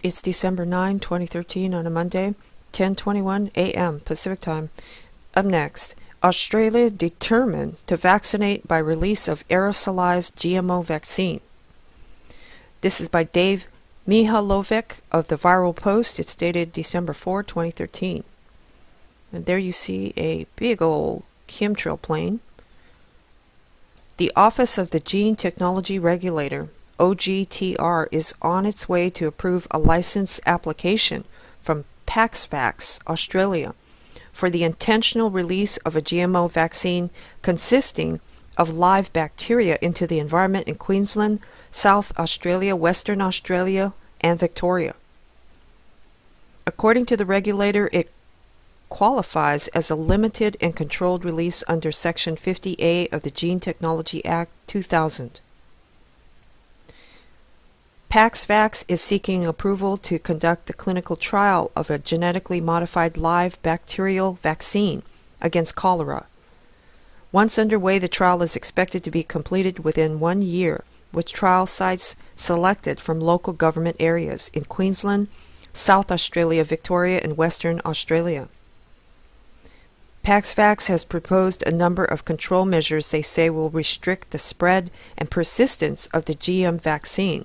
It's December 9, 2013 on a Monday, 10:21 a.m. Pacific Time. Up next, Australia determined to vaccinate by release of aerosolized GMO vaccine. This is by Dave Mihalovic of the Viral Post. It's dated December 4, 2013. And there you see a big old chemtrail plane. The Office of the Gene Technology Regulator, OGTR, is on its way to approve a license application from PaxVax, Australia, for the intentional release of a GMO vaccine consisting of live bacteria into the environment in Queensland, South Australia, Western Australia, and Victoria. According to the regulator, it qualifies as a limited and controlled release under Section 50A of the Gene Technology Act 2000. PaxVax is seeking approval to conduct the clinical trial of a genetically modified live bacterial vaccine against cholera. Once underway, the trial is expected to be completed within 1 year, with trial sites selected from local government areas in Queensland, South Australia, Victoria, and Western Australia. PaxVax has proposed a number of control measures they say will restrict the spread and persistence of the GM vaccine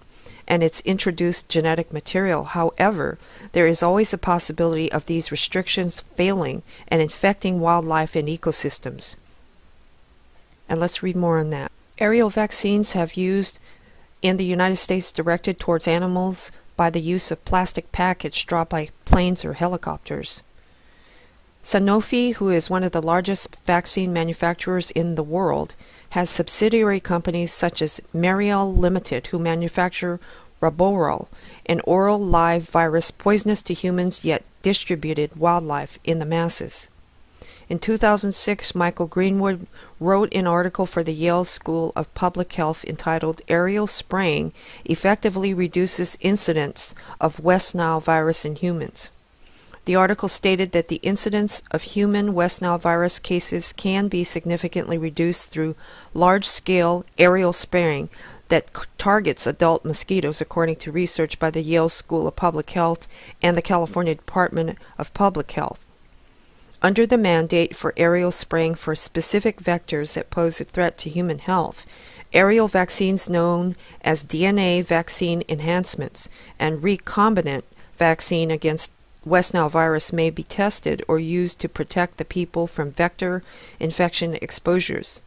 and its introduced genetic material. However, there is always a possibility of these restrictions failing and infecting wildlife and ecosystems. And let's read more on that. Aerial vaccines have used in the United States directed towards animals by the use of plastic package dropped by planes or helicopters. Sanofi, who is one of the largest vaccine manufacturers in the world, has subsidiary companies such as Mariel Limited, who manufacture Raborol, an oral live virus poisonous to humans yet distributed wildlife in the masses. In 2006, Michael Greenwood wrote an article for the Yale School of Public Health entitled "Aerial Spraying Effectively Reduces Incidence of West Nile Virus in Humans." The article stated that the incidence of human West Nile virus cases can be significantly reduced through large-scale aerial spraying that targets adult mosquitoes, according to research by the Yale School of Public Health and the California Department of Public Health. Under the mandate for aerial spraying for specific vectors that pose a threat to human health, aerial vaccines known as DNA vaccine enhancements and recombinant vaccine against West Nile virus may be tested or used to protect the people from vector infection exposures.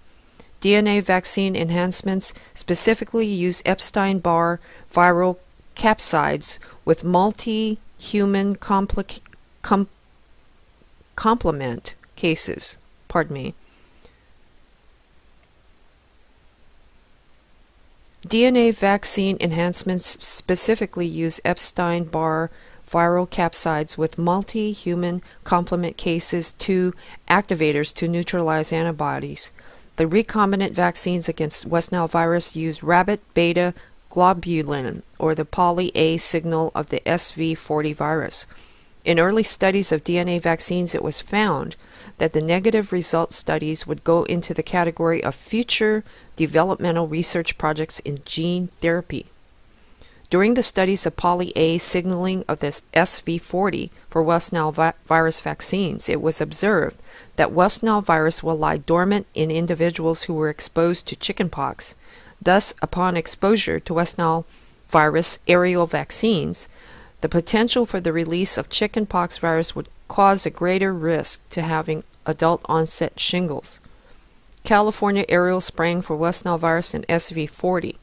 DNA vaccine enhancements specifically use Epstein-Barr viral capsids with multi-human complement cases. DNA vaccine enhancements specifically use Epstein-Barr viral capsids with multi-human complement cases to activators to neutralize antibodies. The recombinant vaccines against West Nile virus use rabbit beta globulin, or the poly-A signal of the SV40 virus. In early studies of DNA vaccines, it was found that the negative result studies would go into the category of future developmental research projects in gene therapy. During the studies of poly-A signaling of this SV40 for West Nile virus vaccines, it was observed that West Nile virus will lie dormant in individuals who were exposed to chickenpox. Thus, upon exposure to West Nile virus aerial vaccines, the potential for the release of chickenpox virus would cause a greater risk to having adult-onset shingles. California aerial spraying for West Nile virus and SV40.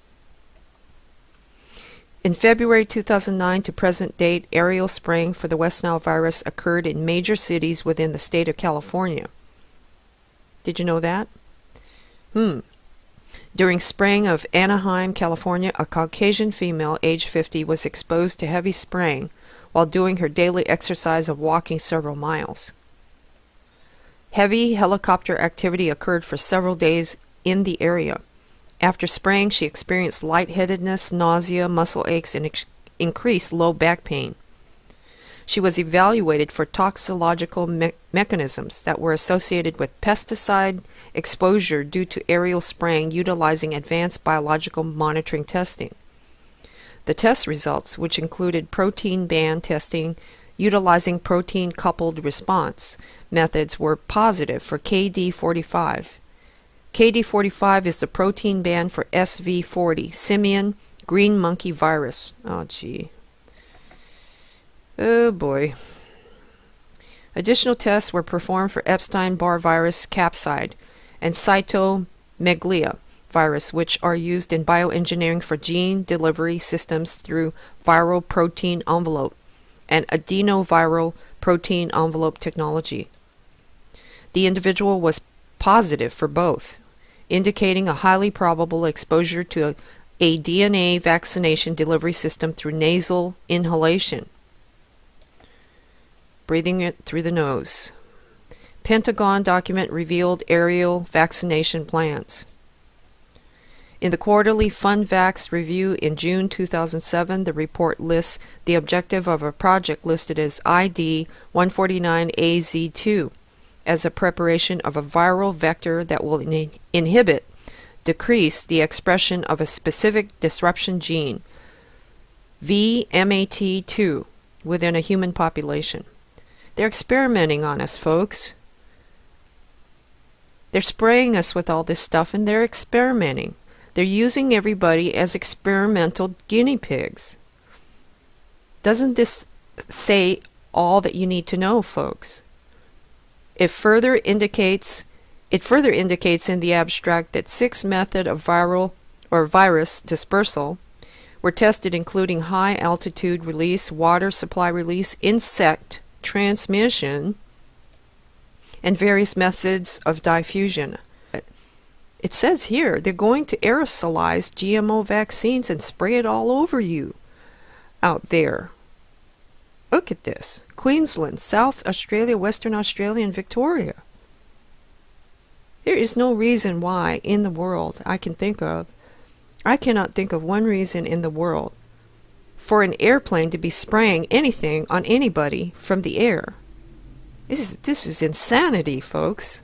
In February 2009 to present date, aerial spraying for the West Nile virus occurred in major cities within the state of California. Did you know that? During spraying of Anaheim, California, a Caucasian female, age 50, was exposed to heavy spraying while doing her daily exercise of walking several miles. Heavy helicopter activity occurred for several days in the area. After spraying, she experienced lightheadedness, nausea, muscle aches, and increased low back pain. She was evaluated for toxicological mechanisms that were associated with pesticide exposure due to aerial spraying utilizing advanced biological monitoring testing. The test results, which included protein band testing utilizing protein-coupled response methods, were positive for KD45. KD45 is the protein band for SV40, simian green monkey virus. Oh, gee. Oh, boy. Additional tests were performed for Epstein-Barr virus capsid and cytomeglia virus, which are used in bioengineering for gene delivery systems through viral protein envelope and adenoviral protein envelope technology. The individual was positive for both, indicating a highly probable exposure to a DNA vaccination delivery system through nasal inhalation. Breathing it through the nose. Pentagon document revealed aerial vaccination plans. In the quarterly FunVax review in June 2007, the report lists the objective of a project listed as ID 149AZ2 as a preparation of a viral vector that will decrease the expression of a specific disruption gene, VMAT2, within a human population. They're experimenting on us, folks. They're spraying us with all this stuff, and they're experimenting. They're using everybody as experimental guinea pigs. Doesn't this say all that you need to know, folks? It further indicates in the abstract that 6 methods of viral or virus dispersal were tested, including high altitude release, water supply release, insect transmission, and various methods of diffusion. It says here they're going to aerosolize GMO vaccines and spray it all over you out there. Look at this. Queensland, South Australia, Western Australia, and Victoria. There is no reason why in the world I cannot think of one reason in the world for an airplane to be spraying anything on anybody from the air. This is insanity, folks.